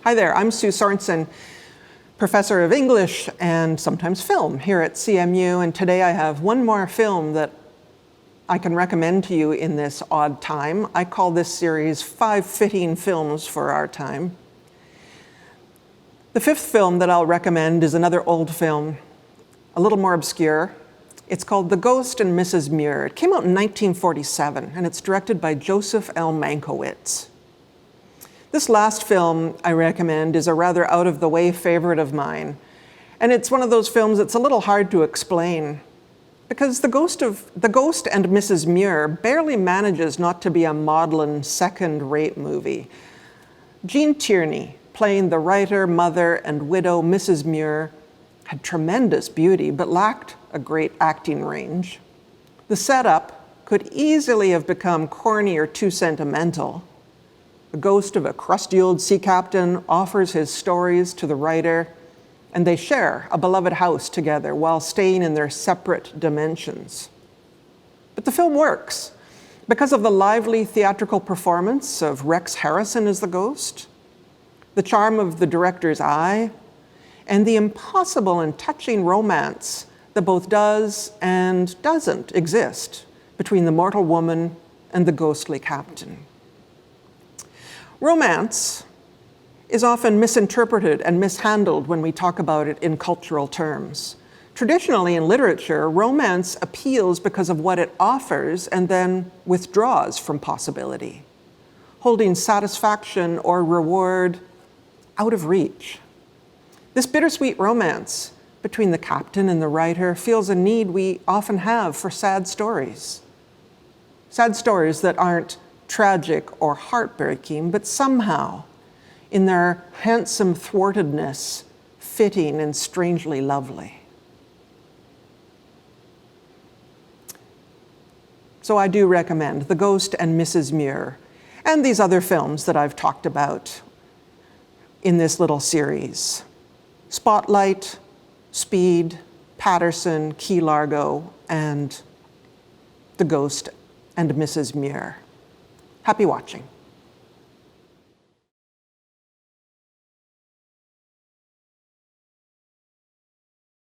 Hi there, I'm Sue Sorensen, professor of English and sometimes film here at CMU, and today I have one more film that I can recommend to you in this odd time. I call this series 5 Fitting Films for Our Time. The fifth film that I'll recommend is another old film, a little more obscure. It's called The Ghost and Mrs Muir. It came out in 1947, and it's directed by Joseph L. Mankiewicz. This last film I recommend is a rather out-of-the-way favorite of mine, and it's one of those films that's a little hard to explain, because The Ghost and Mrs Muir barely manages not to be a maudlin second-rate movie. Jean Tierney, playing the writer, mother, and widow Mrs Muir, had tremendous beauty but lacked a great acting range. The setup could easily have become corny or too sentimental. The ghost of a crusty old sea captain offers his stories to the writer, and they share a beloved house together while staying in their separate dimensions. But the film works because of the lively theatrical performance of Rex Harrison as the ghost, the charm of the director's eye, and the impossible and touching romance that both does and doesn't exist between the mortal woman and the ghostly captain. Romance is often misinterpreted and mishandled when we talk about it in cultural terms. Traditionally in literature, romance appeals because of what it offers and then withdraws from possibility, holding satisfaction or reward out of reach. This bittersweet romance between the captain and the writer feels a need we often have for sad stories. Sad stories that aren't tragic or heartbreaking, but somehow, in their handsome thwartedness, fitting and strangely lovely. So I do recommend The Ghost and Mrs Muir, and these other films that I've talked about in this little series. Spotlight, Speed, Patterson, Key Largo, and The Ghost and Mrs Muir. Happy watching.